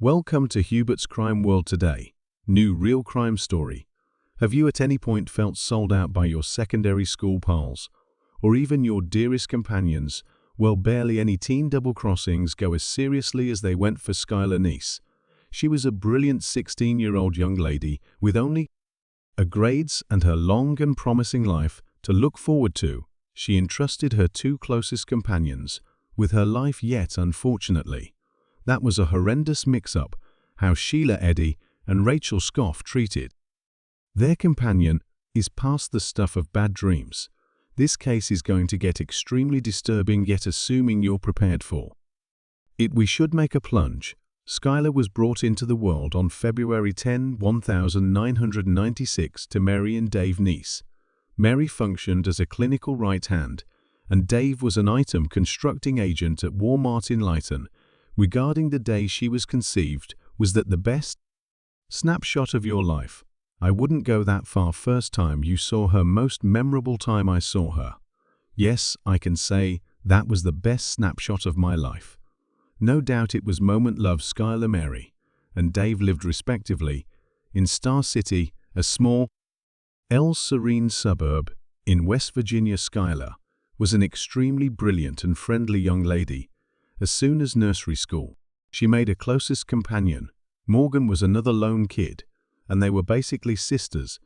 Welcome to Hubert's Crime World today. New real crime story. Have you at any point felt sold out by your secondary school pals, or even your dearest companions? Well, barely any teen double-crossings go as seriously as they went for Skylar Neese. She was a brilliant 16-year-old young lady with only a grades and her long and promising life to look forward to. She entrusted her two closest companions with her life, yet unfortunately, that was a horrendous mix-up how Sheila Eddy and Rachel Scoff treated their companion is past the stuff of bad dreams. This case is going to get extremely disturbing, yet assuming you're prepared for it, we should make a plunge. Skylar was brought into the world on February 10, 1996 to Mary and Dave Neese. Mary functioned as a clinical right hand, and Dave was an item constructing agent at Walmart in Lytton. Regarding the day she was conceived, was that the best snapshot of your life? I wouldn't go that far. First time you saw her, most memorable time I saw her. Yes, I can say that was the best snapshot of my life. No doubt it was moment. Love. Skylar, Mary, and Dave lived respectively in Star City, a small, serene suburb in West Virginia. Skylar was an extremely brilliant and friendly young lady. As soon as nursery school, she made a closest companion. Morgan was another lone kid, and they were basically sisters.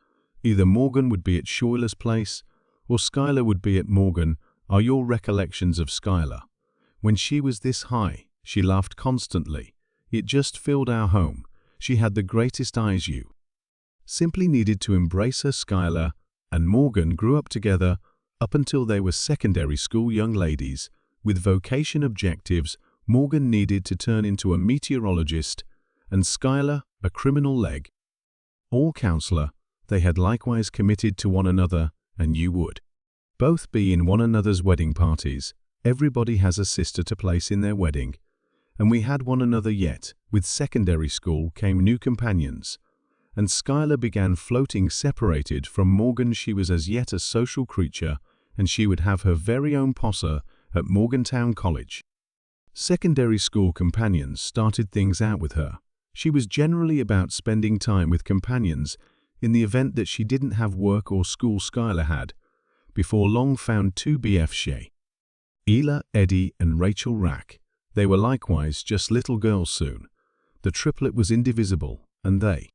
Either Morgan would be at Schuyler's place, or Skylar would be at Morgan. Are your recollections of Skylar? When she was this high, she laughed constantly. It just filled our home. She had the greatest eyes. You simply needed to embrace her. Skylar and Morgan grew up together up until they were secondary school young ladies with vocation objectives. Morgan needed to turn into a meteorologist, and Skylar a criminal leg all counselor. They had likewise committed to one another, and you would both be in one another's wedding parties. Everybody has a sister to place in their wedding, and we had one another. Yet with secondary school came new companions, and Skylar began floating separated from Morgan. She was as yet a social creature, and she would have her very own posse at Morgantown College. Secondary school companions started things out with her. She was generally about spending time with companions in the event that she didn't have work or school. Skylar had, before long, found two BFFs, Sheila Eddy and Rachel Rack. They were likewise just little girls soon. The triplet was indivisible, and they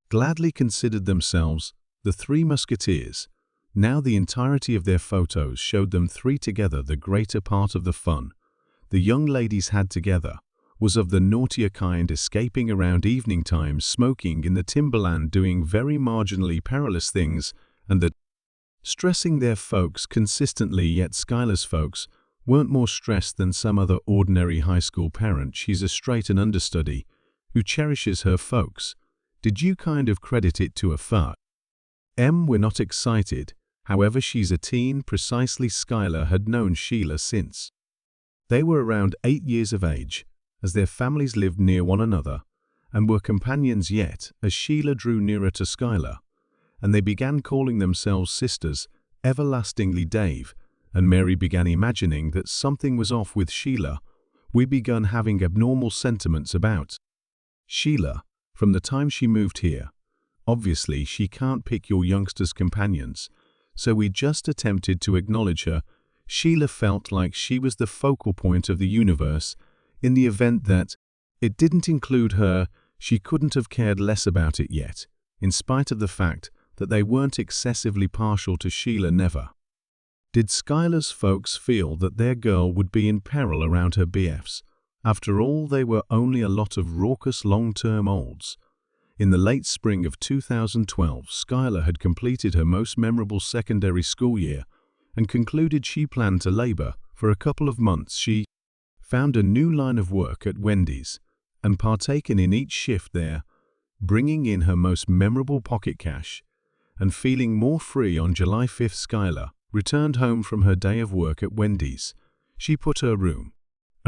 gladly considered themselves the Three Musketeers. Now the entirety of their photos showed them three together. The greater part of the fun the young ladies had together was of the naughtier kind, escaping around evening times, smoking in the timberland, doing very marginally perilous things, and the stressing their folks consistently. Yet Skylar's folks weren't more stressed than some other ordinary high school parent. She's a straight and understudy who cherishes her folks. Did you kind of credit it to a fart? We're not excited. However, she's a teen. Precisely. Skylar had known Sheila since they were around 8 years of age, as their families lived near one another and were companions. Yet as Sheila drew nearer to Skylar, and they began calling themselves sisters, everlastingly, Dave and Mary began imagining that something was off with Sheila. We began having abnormal sentiments about Sheila from the time she moved here. Obviously, she can't pick your youngsters' companions, so we just attempted to acknowledge her. Sheila felt like she was the focal point of the universe. In the event that it didn't include her, she couldn't have cared less about it. Yet, in spite of the fact that they weren't excessively partial to Sheila, never did Skylar's folks feel that their girl would be in peril around her BFs. After all, they were only a lot of raucous long-term olds. In the late spring of 2012, Skylar had completed her most memorable secondary school year and concluded she planned to labor for a couple of months. She found a new line of work at Wendy's and partaken in each shift there, bringing in her most memorable pocket cash and feeling more free. On July 5, Skylar returned home from her day of work at Wendy's. She put her room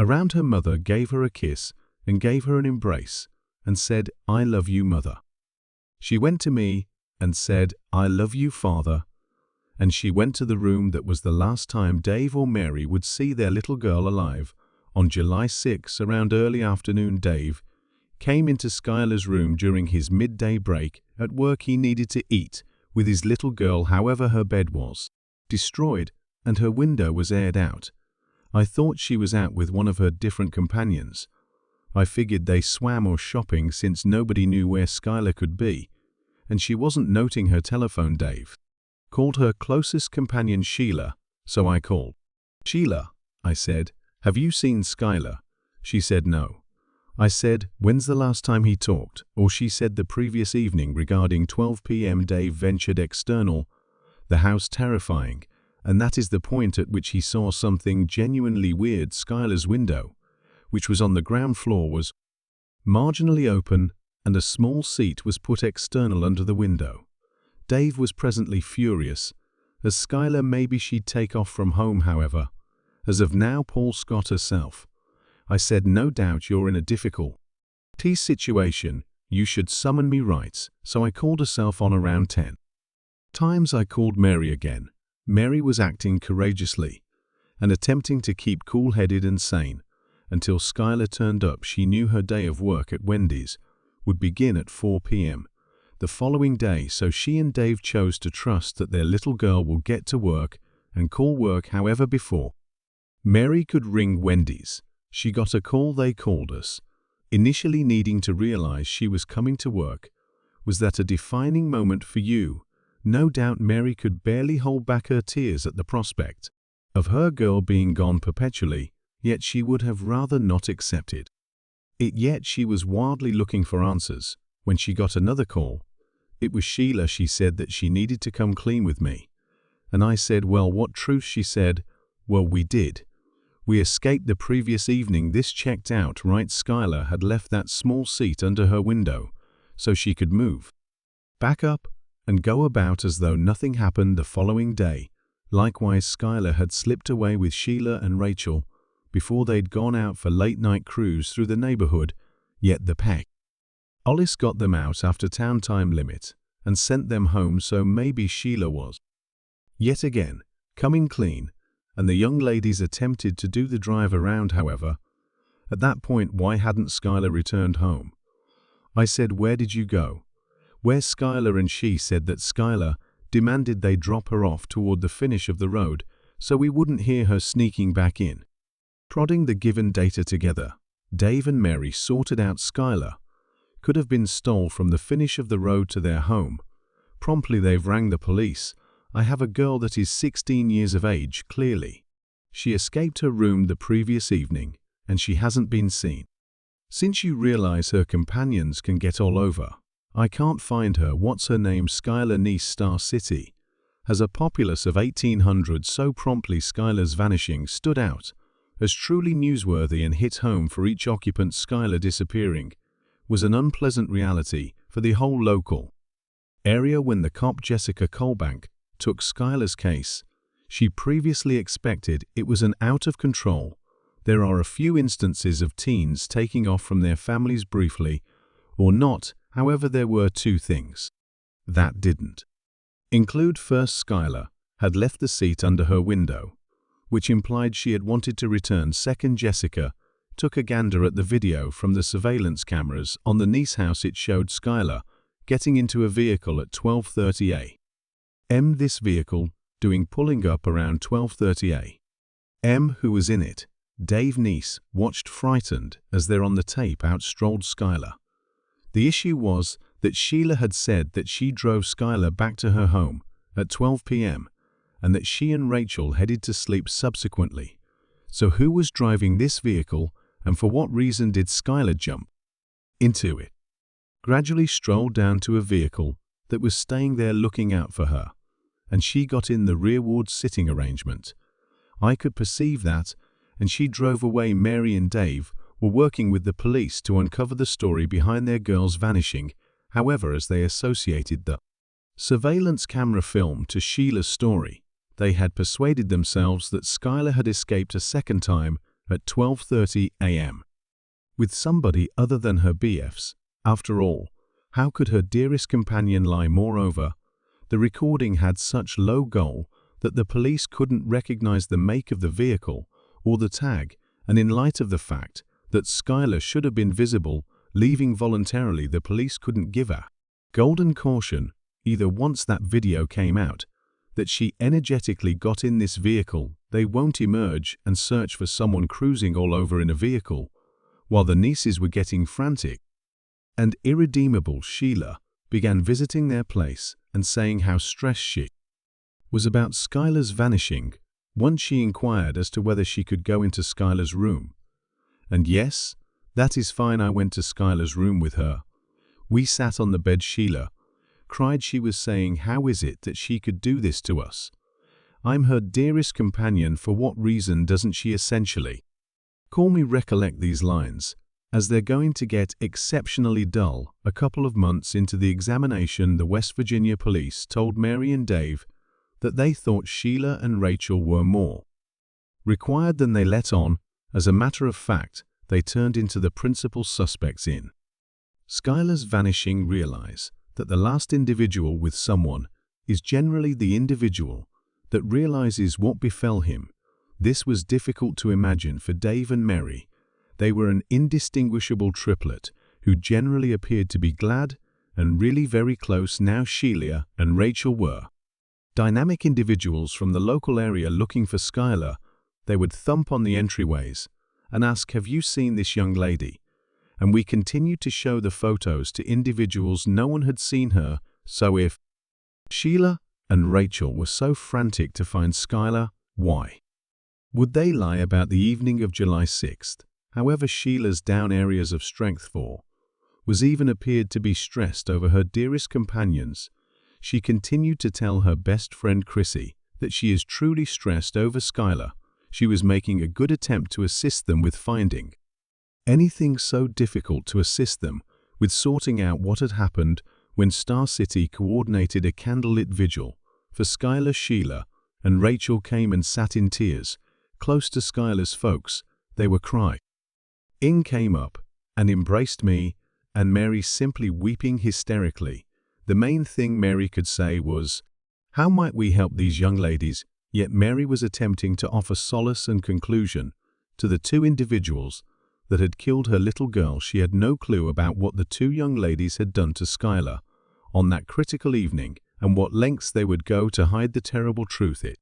around her mother, gave her a kiss, and gave her an embrace, and said, "I love you, Mother." She went to me and said, "I love you, Father." And she went to the room that was the last time Dave or Mary would see their little girl alive. On July 6, around early afternoon, Dave came into Skylar's room during his midday break. At work he needed to eat with his little girl. However, her bed was destroyed and her window was aired out. I thought she was out with one of her different companions. I figured they swam or shopping since nobody knew where Skylar could be, and she wasn't noting her telephone. Dave called her closest companion Sheila, so I called. "Sheila," I said, "have you seen Skylar?" She said no. I said, "When's the last time he talked?" Or she said the previous evening. Regarding 12 p.m. Dave ventured external, the house terrifying, and that is the point at which he saw something genuinely weird. Skylar's window, which was on the ground floor, was marginally open, and a small seat was put external under the window. Dave was presently furious, as Skylar maybe she'd take off from home. However, as of now, Paul Scott herself. I said, "No doubt you're in a difficult situation. You should summon me rights." So I called herself on around 10 times. I called Mary again. Mary was acting courageously and attempting to keep cool-headed and sane until Skylar turned up. She knew her day of work at Wendy's would begin at 4 p.m. the following day, so she and Dave chose to trust that their little girl will get to work and call work. However, before Mary could ring Wendy's, she got a call. They called us. Initially needing to realize she was coming to work. Was that a defining moment for you? No doubt Mary could barely hold back her tears at the prospect of her girl being gone perpetually, yet she would have rather not accepted it. Yet she was wildly looking for answers when she got another call. It was Sheila. She said that she needed to come clean with me. And I said, "Well, what truth?" She said, "Well, we did. We escaped the previous evening." This checked out, right? Skylar had left that small seat under her window so she could move back up and go about as though nothing happened. The following day, likewise, Skylar had slipped away with Sheila and Rachel before they'd gone out for late-night cruise through the neighborhood. Yet the pack Alice got them out after town time limit and sent them home. So maybe Sheila was yet again coming clean, and the young ladies attempted to do the drive around. However, at that point, why hadn't Skylar returned home? I said, "Where did you go? Where's Skylar?" And she said that Skylar demanded they drop her off toward the finish of the road so we wouldn't hear her sneaking back in. Prodding the given data together, Dave and Mary sorted out Skylar could have been stole from the finish of the road to their home. Promptly they've rang the police. I have a girl that is 16 years of age. Clearly, she escaped her room the previous evening and she hasn't been seen since. You realize her companions can get all over. I can't find her. What's her name? Skylar. Nice. Star City has a populace of 1,800, so promptly Skylar's vanishing stood out as truly newsworthy and hit home for each occupant. Skylar disappearing was an unpleasant reality for the whole local area. When the cop Jessica Colbank took Skylar's case, she previously expected it was an out of control. There are a few instances of teens taking off from their families briefly or not. However, there were two things that didn't include. First, Skylar had left the seat under her window, which implied she had wanted to return. Second, Jessica took a gander at the video from the surveillance cameras on the Nice house. It showed Skylar getting into a vehicle at 12:30 a.m. This vehicle pulling up around 12:30 a.m. Who was in it? Dave Nice watched frightened as there on the tape outstrolled Skylar. The issue was that Sheila had said that she drove Skylar back to her home at 12 p.m. and that she and Rachel headed to sleep subsequently. So who was driving this vehicle, and for what reason did Skylar jump into it? Gradually strolled down to a vehicle that was staying there looking out for her, and she got in the rearward sitting arrangement. I could perceive that, and she drove away. Mary and Dave were working with the police to uncover the story behind their girl's vanishing. However, as they associated the surveillance camera film to Sheila's story, they had persuaded themselves that Skylar had escaped a second time at 12:30 a.m. with somebody other than her BFs. After all, how could her dearest companion lie? Moreover, the recording had such low goal that the police couldn't recognize the make of the vehicle or the tag, and in light of the fact that Skylar should have been visible leaving voluntarily. The police couldn't give a golden caution, either once that video came out, that she energetically got in this vehicle, they won't emerge and search for someone cruising all over in a vehicle, while the nieces were getting frantic. And irredeemable Sheila began visiting their place and saying how stressed she was about Skylar's vanishing. Once she inquired as to whether she could go into Skylar's room. And yes, that is fine. I went to Skylar's room with her. We sat on the bed. Sheila cried. She was saying, how is it that she could do this to us? I'm her dearest companion. For what reason doesn't she essentially call me? Recollect these lines, as they're going to get exceptionally dull. A couple of months into the examination, the West Virginia police told Mary and Dave that they thought Sheila and Rachel were more required than they let on. As a matter of fact, they turned into the principal suspects in Skylar's vanishing. Realize that the last individual with someone is generally the individual that realizes what befell him. This was difficult to imagine for Dave and Mary. They were an indistinguishable triplet who generally appeared to be glad and really very close. Now Sheila and Rachel were dynamic individuals from the local area looking for Skylar. They would thump on the entryways and ask, have you seen this young lady? And we continued to show the photos to individuals. No one had seen her. So if Sheila and Rachel were so frantic to find Skylar, why would they lie about the evening of July 6th? However, Sheila's down areas of strength for was even appeared to be stressed over her dearest companions. She continued to tell her best friend Chrissy that she is truly stressed over Skylar. She was making a good attempt to assist them with finding anything so difficult to assist them with sorting out what had happened when Star City coordinated a candlelit vigil for Skylar. Sheila and Rachel came and sat in tears close to Skylar's folks. They were crying. In came up and embraced me, and Mary simply weeping hysterically. The main thing Mary could say was, how might we help these young ladies? Yet Mary was attempting to offer solace and conclusion to the two individuals that had killed her little girl. She had no clue about what the two young ladies had done to Skylar on that critical evening and what lengths they would go to hide the terrible truth. It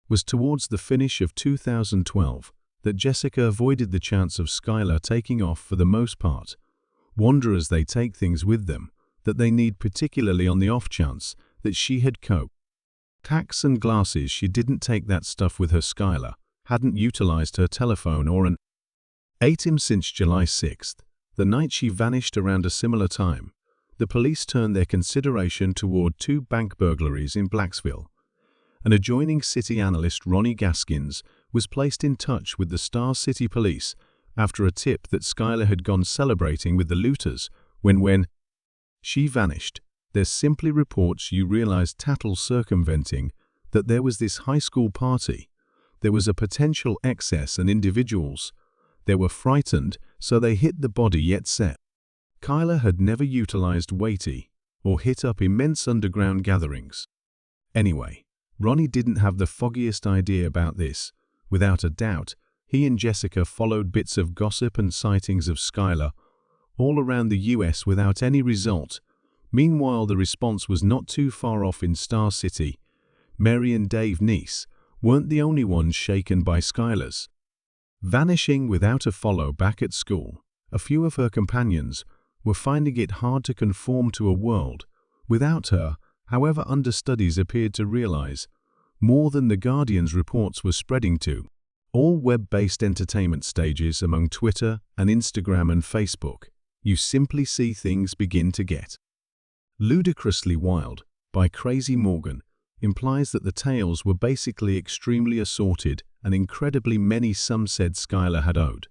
was towards the finish of 2012 that Jessica avoided the chance of Skylar taking off. For the most part, wanderers, they take things with them that they need, particularly on the off chance that she had contacts and glasses. She didn't take that stuff with her. Skylar hadn't utilized her telephone or an ATM since July 6th, the night she vanished. Around a similar time, the police turned their consideration toward two bank burglaries in Blacksville. An adjoining city analyst, Ronnie Gaskins, was placed in touch with the Star City police after a tip that Skylar had gone celebrating with the looters when she vanished. There's simply reports. You realize tattle circumventing that there was this high school party. There was a potential excess and individuals. They were frightened, so they hid the body. Yet said Skylar had never utilized weighty or hit up immense underground gatherings. Anyway, Ronnie didn't have the foggiest idea about this. Without a doubt, he and Jessica followed bits of gossip and sightings of Skylar all around the US without any result. Meanwhile, the response was not too far off in Star City. Mary and Dave Neese weren't the only ones shaken by Skylar's vanishing without a follow back at school. A few of her companions were finding it hard to conform to a world without her. However, understudies appeared to realize more than the Guardian's reports were spreading to all web-based entertainment stages among Twitter and Instagram and Facebook. You simply see things begin to get ludicrously wild. By Crazy Morgan implies that the tales were basically extremely assorted and incredibly many. Some said Skylar had owed,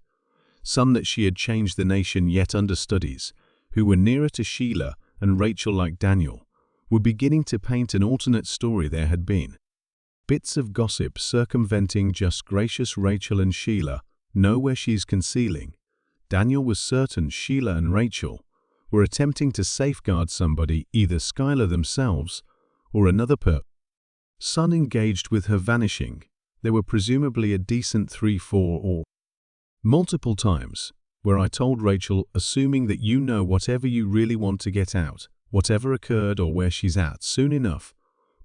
some that she had changed the nation. Yet understudies who were nearer to Sheila and Rachel, like Daniel, were beginning to paint an alternate story. There had been bits of gossip circumventing just gracious Rachel and Sheila know where she's concealing. Daniel was certain Sheila and Rachel were attempting to safeguard somebody, either Skylar themselves or another person engaged with her vanishing. There were presumably a decent 3, 4 or multiple times where I told Rachel, assuming that you know whatever you really want to get out, whatever occurred or where she's at. Soon enough,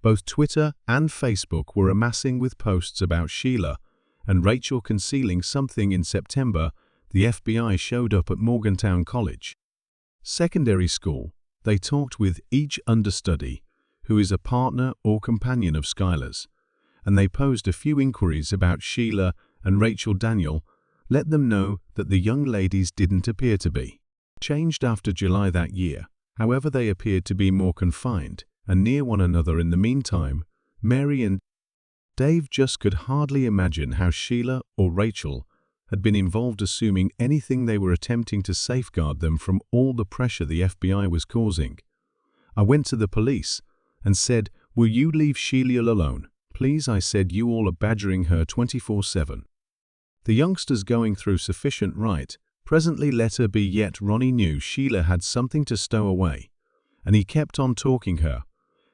both Twitter and Facebook were amassing with posts about Sheila and Rachel concealing something. In September, the FBI showed up at Morgantown College Secondary School. They talked with each understudy, who is a partner or companion of Skylar's, and they posed a few inquiries about Sheila and Rachel. Daniel let them know that the young ladies didn't appear to be changed after July that year. However, they appeared to be more confined and near one another. In the meantime, Mary and Dave just could hardly imagine how Sheila or Rachel had been involved, assuming anything. They were attempting to safeguard them from all the pressure the FBI was causing. I went to the police and said, "Will you leave Sheila alone, please?" I said, "You all are badgering her 24/7. The youngster's going through sufficient right. Presently let her be." Yet Ronnie knew Sheila had something to stow away, and he kept on talking her.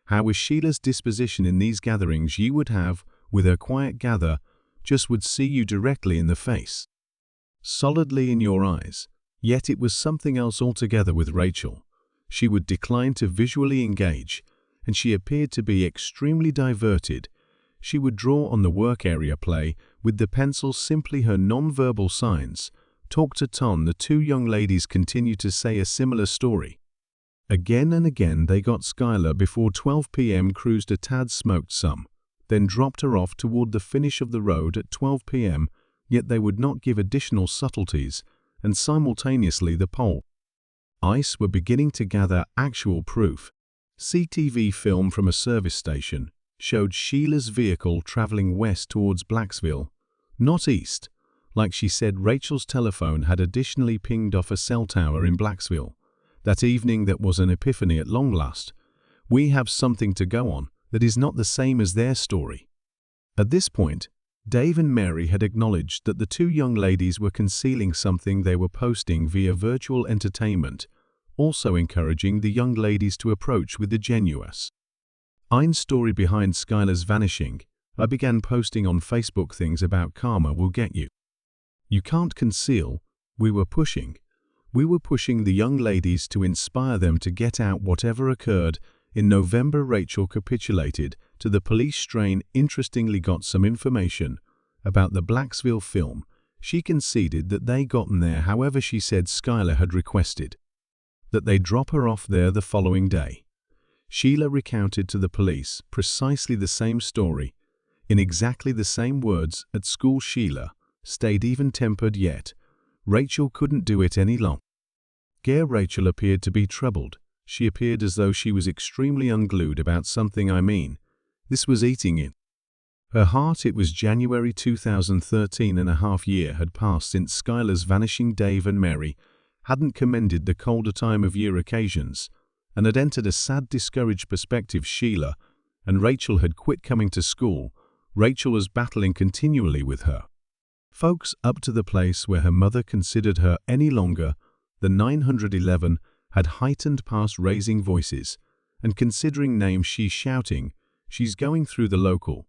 How was Sheila's disposition in these gatherings? You would have, with her quiet gather, just would see you directly in the face, solidly in your eyes. Yet it was something else altogether with Rachel. She would decline to visually engage, and she appeared to be extremely diverted. She would draw on the work area, play with the pencil, simply her non-verbal signs. Talk to Ton. The two young ladies continued to say a similar story. Again and again they got Skylar before 12 p.m., cruised a tad, smoked some, then dropped her off toward the finish of the road at 12 p.m., yet they would not give additional subtleties, and simultaneously the police were beginning to gather actual proof. CTV film from a service station showed Sheila's vehicle traveling west towards Blacksville, not east. Like she said, Rachel's telephone had additionally pinged off a cell tower in Blacksville that evening. That was an epiphany at long last. We have something to go on that is not the same as their story. At this point, Dave and Mary had acknowledged that the two young ladies were concealing something they were posting via virtual entertainment, also encouraging the young ladies to approach with the genuine story behind Skylar's vanishing. I began posting on Facebook things about karma will get you. You can't conceal. We were pushing the young ladies to inspire them to get out whatever occurred. In November, Rachel capitulated to the police strain. Interestingly, got some information about the Blacksville film. She conceded that they gotten there. However, she said Skylar had requested that they drop her off there the following day. Sheila recounted to the police precisely the same story, in exactly the same words. At school, Sheila stayed even-tempered, yet Rachel couldn't do it any longer. Rachel appeared to be troubled. She appeared as though she was extremely unglued about something. I mean, this was eating in her heart. It was January 2013, and a half year had passed since Skylar's vanishing. Dave and Mary hadn't commended the colder time of year occasions and had entered a sad, discouraged perspective. Sheila and Rachel had quit coming to school. Rachel was battling continually with her folks up to the place where her mother considered her any longer. The 911 had heightened past raising voices and considering names. She's shouting. She's going through the local.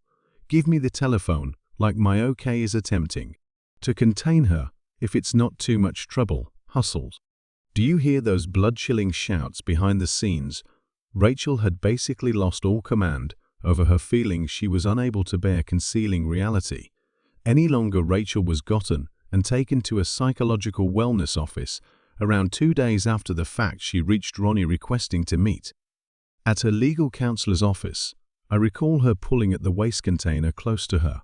Give me the telephone, like my OK is attempting to contain her. If it's not too much trouble, hustles. Do you hear those blood-chilling shouts behind the scenes? Rachel had basically lost all command over her feelings. She was unable to bear concealing reality any longer. Rachel was gotten and taken to a psychological wellness office. Around 2 days after the fact, she reached Ronnie requesting to meet at her legal counselor's office. I recall her pulling at the waste container close to her.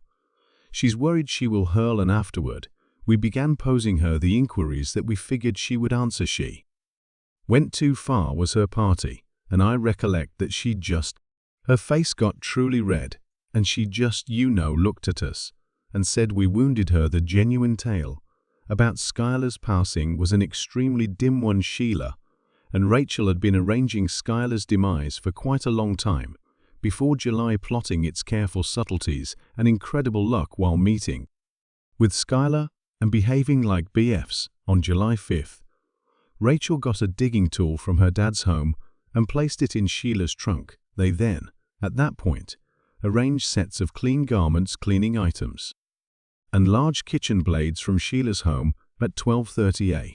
She's worried she will hurl, and afterward, we began posing her the inquiries that we figured she would answer. She went too far was her party, and I recollect that her face got truly red, and she just, looked at us and said we wounded her. The genuine tale about Skylar's passing was an extremely dim one. Sheila and Rachel had been arranging Skylar's demise for quite a long time, before July, plotting its careful subtleties and incredible luck while meeting with Skylar and behaving like BFs. On July 5th, Rachel got a digging tool from her dad's home and placed it in Sheila's trunk. They then, at that point, arranged sets of clean garments, cleaning items, and large kitchen blades from Sheila's home At 12:30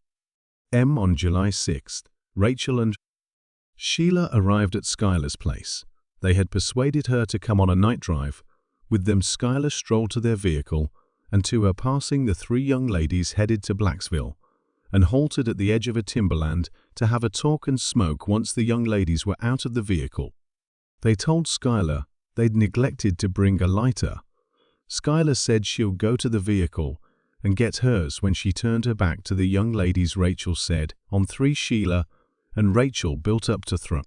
a.m. on July 6th, Rachel and Sheila arrived at Skylar's place. They had persuaded her to come on a night drive. With them, Skylar strolled to their vehicle, and to her passing, the three young ladies headed to Blacksville and halted at the edge of a timberland to have a talk and smoke. Once the young ladies were out of the vehicle, they told Skylar they'd neglected to bring a lighter. Skylar said she'll go to the vehicle and get hers. When she turned her back to the young ladies, Rachel said, "On three." Sheila and Rachel built up to throw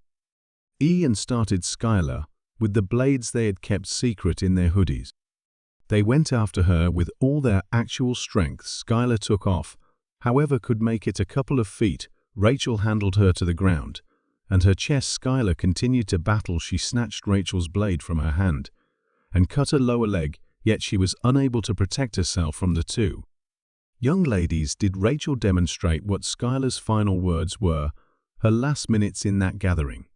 and started Skylar with the blades they had kept secret in their hoodies. They went after her with all their actual strength. Skylar took off, however, could make it a couple of feet. Rachel handled her to the ground, and her chest. Skylar continued to battle. She snatched Rachel's blade from her hand and cut her lower leg, yet she was unable to protect herself from the two young ladies. Did Rachel demonstrate what Skylar's final words were, her last minutes in that gathering?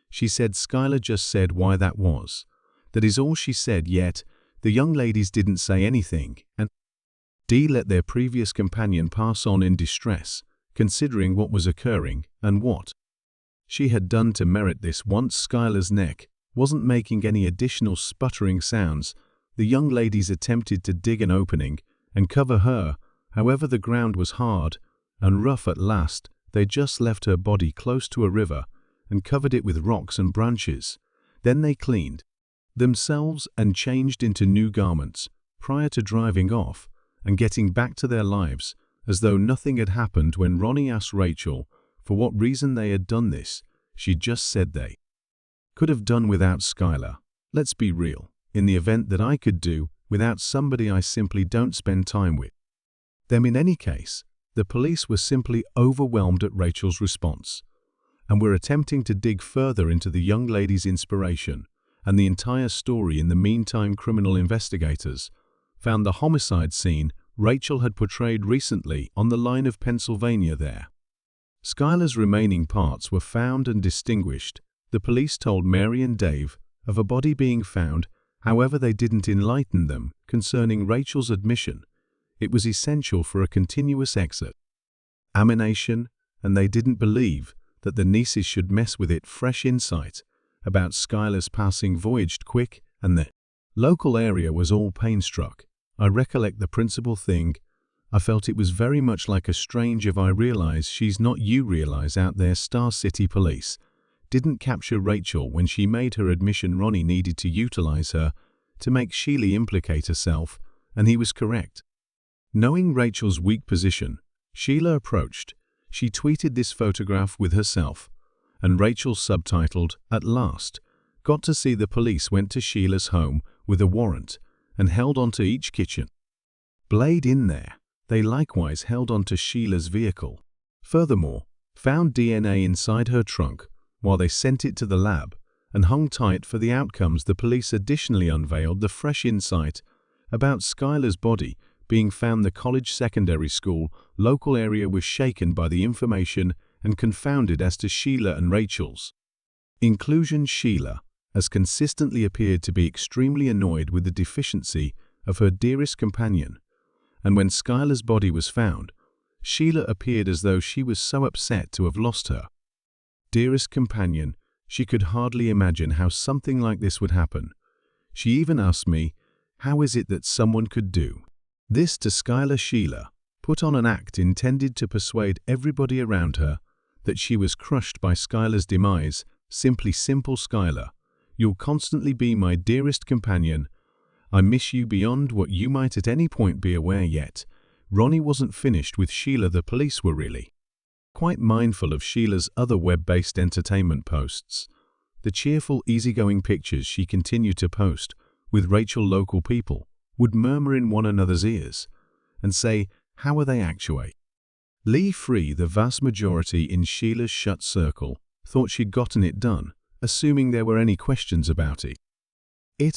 She said Skylar just said why that was. That is all she said, yet the young ladies didn't say anything, and let their previous companion pass on in distress, considering what was occurring and what she had done to merit this. Once Skylar's neck wasn't making any additional sputtering sounds, the young ladies attempted to dig an opening and cover her. However, the ground was hard and rough. At last, they just left her body close to a river and covered it with rocks and branches. Then they cleaned themselves and changed into new garments prior to driving off and getting back to their lives as though nothing had happened. When Ronnie asked Rachel for what reason they had done this, she just said they could have done without Skylar. Let's be real. In the event that I could do without somebody, I simply don't spend time with them. In any case, the police were simply overwhelmed at Rachel's response and were attempting to dig further into the young lady's inspiration and the entire story. In the meantime, criminal investigators found the homicide scene Rachel had portrayed recently on the line of Pennsylvania there. Skylar's remaining parts were found and distinguished. The police told Mary and Dave of a body being found, however they didn't enlighten them concerning Rachel's admission. It was essential for a continuous examination, and they didn't believe that the nieces should mess with it. Fresh insight about Skylar's passing voyaged quick, and the local area was all pain-struck. I recollect the principal thing. I felt it was very much like a strange if I realize she's not. You realize out there Star City Police didn't capture Rachel when she made her admission. Ronnie needed to utilize her to make Sheila implicate herself, and he was correct. Knowing Rachel's weak position, Sheila approached. She tweeted this photograph with herself, and Rachel subtitled, "At last, got to see the police went to Sheila's home with a warrant and held onto each kitchen blade in there. They likewise held onto Sheila's vehicle. Furthermore, found DNA inside her trunk while they sent it to the lab and hung tight for the outcomes." The police additionally unveiled the fresh insight about Skylar's body being found. The college secondary school local area was shaken by the information and confounded as to Sheila and Rachel's inclusion. Sheila has consistently appeared to be extremely annoyed with the deficiency of her dearest companion, and when Skylar's body was found, Sheila appeared as though she was so upset to have lost her dearest companion, she could hardly imagine how something like this would happen. She even asked me, "How is it that someone could do this to Skylar?" Sheila put on an act intended to persuade everybody around her that she was crushed by Skylar's demise. Simply simple. "Skylar, you'll constantly be my dearest companion. I miss you beyond what you might at any point be aware." Yet, Ronnie wasn't finished with Sheila. The police were really quite mindful of Sheila's other web-based entertainment posts. The cheerful, easygoing pictures she continued to post with Rachel. Local people would murmur in one another's ears and say, "How are they actually free?" The vast majority in Sheila's shut circle thought she'd gotten it done, assuming there were any questions about it.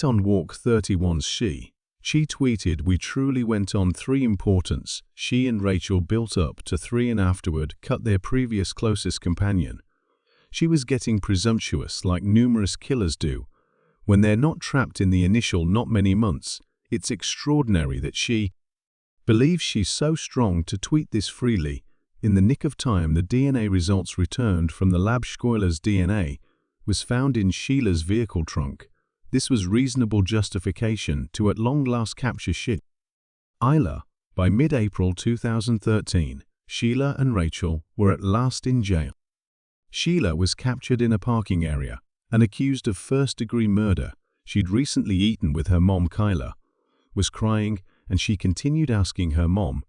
On Walk 31, she tweeted, "We truly went on 3 importance." She and Rachel built up to 3 and afterward cut their previous closest companion. She was getting presumptuous like numerous killers do when they're not trapped in the initial not many months. It's extraordinary that she Believes she's so strong to tweet this freely. In the nick of time, the DNA results returned from the lab. Schuyler's DNA was found in Sheila's vehicle trunk. This was reasonable justification to at long last capture Sheila. By mid-April 2013, Sheila and Rachel were at last in jail. Sheila was captured in a parking area and accused of first-degree murder. She'd recently eaten with her mom. Kyla was crying, and she continued asking her mom,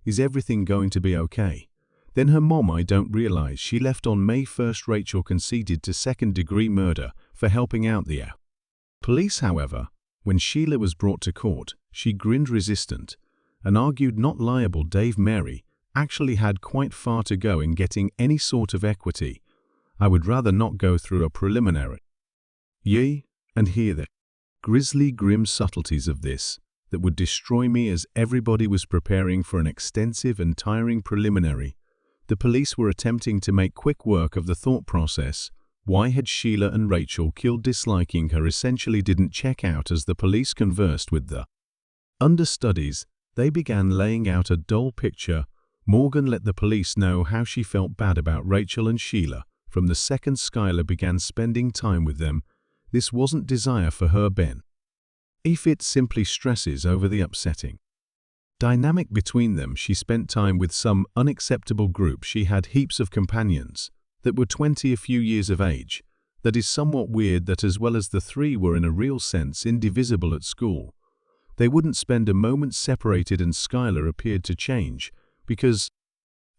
"Is everything going to be okay?" Then her mom, "I don't realize she left on May 1st." Rachel conceded to second-degree murder for helping out the police. However, when Sheila was brought to court, she grinned resistant and argued not liable. Mary actually had quite far to go in getting any sort of equity. "I would rather not go through a preliminary and hear the grisly, grim subtleties of this that would destroy me," as everybody was preparing for an extensive and tiring preliminary. The police were attempting to make quick work of the thought process. Why had Sheila and Rachel killed? Disliking her essentially didn't check out. As the police conversed with the understudies, they began laying out a dull picture. Morgan let the police know how she felt bad about Rachel and Sheila from the second Skylar began spending time with them. This wasn't desire for her benefit, simply stresses over the upsetting dynamic between them. She spent time with some unacceptable group. She had heaps of companions that were 20 a few years of age. That is somewhat weird that as well as the three were in a real sense indivisible at school, they wouldn't spend a moment separated, and Skylar appeared to change because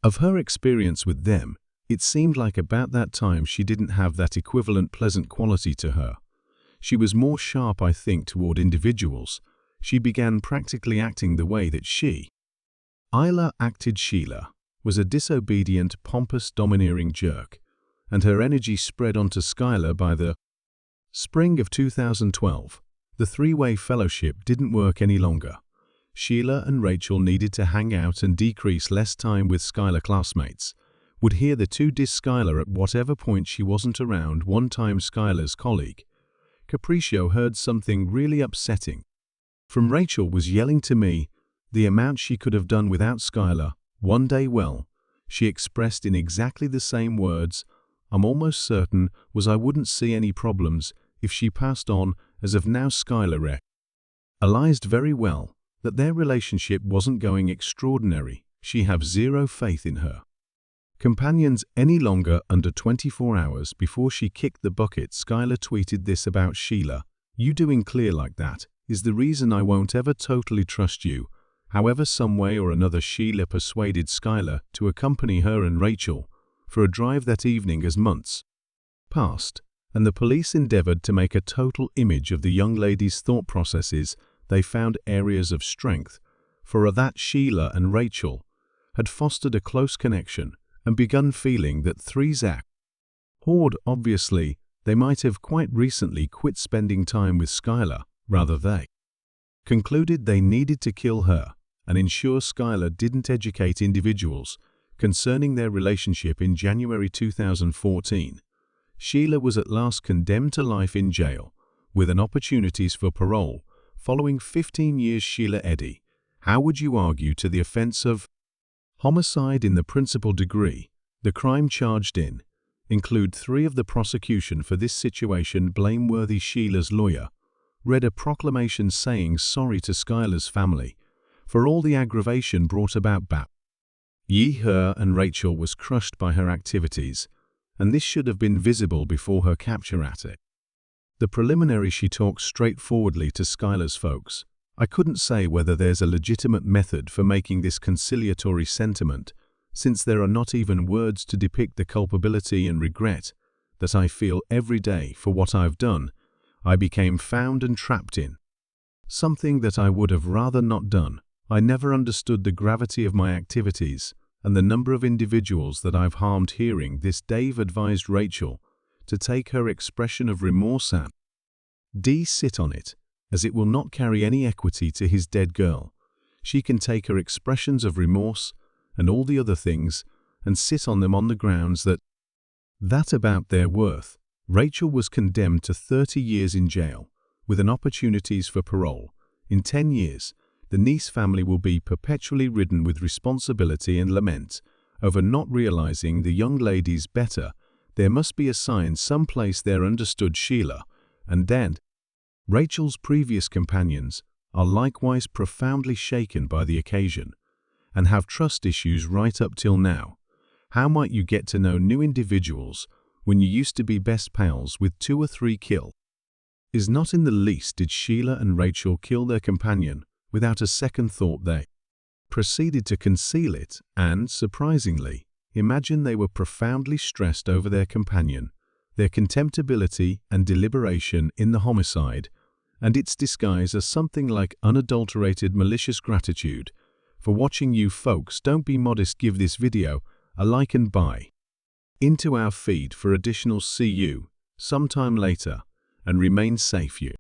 of her experience with them. It seemed like about that time she didn't have that equivalent pleasant quality to her. She was more sharp, I think, toward individuals. She began practically acting the way that Sheila acted. Sheila was a disobedient, pompous, domineering jerk, and her energy spread onto Skylar. By the spring of 2012, the three-way fellowship didn't work any longer. Sheila and Rachel needed to hang out and decrease less time with Skylar. Classmates would hear the two diss Skylar at whatever point she wasn't around. One time Skylar's colleague, Capriccio, heard something really upsetting from Rachel was yelling to me the amount she could have done without Skylar. One day, well, she expressed in exactly the same words, "I'm almost certain I wouldn't see any problems if she passed on." As of now, Skylar realized very well that their relationship wasn't going extraordinary. She have zero faith in her companions any longer. Under 24 hours before she kicked the bucket, Skylar tweeted this about Sheila: "You doing clear like that is the reason I won't ever totally trust you." However, some way or another, Sheila persuaded Skylar to accompany her and Rachel for a drive that evening. As months passed and the police endeavored to make a total image of the young lady's thought processes, they found areas of strength. For that, Sheila and Rachel had fostered a close connection and begun feeling that three's horde. Obviously, they might have quite recently quit spending time with Skylar. Rather, they concluded they needed to kill her and ensure Skylar didn't educate individuals concerning their relationship. In January 2014, Sheila was at last condemned to life in jail with an opportunities for parole following 15 years. Sheila Eddy, how would you argue to the offense of homicide in the principal degree? The crime charged in include three of the prosecution for this situation blameworthy. Sheila's lawyer read a proclamation saying sorry to Skylar's family for all the aggravation brought about. Her and Rachel was crushed by her activities, and this should have been visible before her capture at it. The preliminary, she talks straightforwardly to Skylar's folks. "I couldn't say whether there's a legitimate method for making this conciliatory sentiment, since there are not even words to depict the culpability and regret that I feel every day for what I've done. I became found and trapped in something that I would have rather not done. I never understood the gravity of my activities and the number of individuals that I've harmed." Hearing this, Dave advised Rachel to take her expression of remorse and sit on it, as it will not carry any equity to his dead girl. She can take her expressions of remorse and all the other things and sit on them on the grounds that about their worth. Rachel was condemned to 30 years in jail with an opportunities for parole. In 10 years, the niece family will be perpetually ridden with responsibility and lament over not realizing the young ladies better. There must be a sign someplace there understood Sheila, and then Rachel's previous companions are likewise profoundly shaken by the occasion and have trust issues right up till now. How might you get to know new individuals when you used to be best pals with 2 or 3 kill? Is not in the least did Sheila and Rachel kill their companion without a second thought. They proceeded to conceal it and, surprisingly, imagine they were profoundly stressed over their companion, their contemptibility and deliberation in the homicide, and its disguise as something like unadulterated malicious gratitude. For watching, you folks. Don't be modest, give this video a like and buy into our feed for additional. See you sometime later and remain safe, you.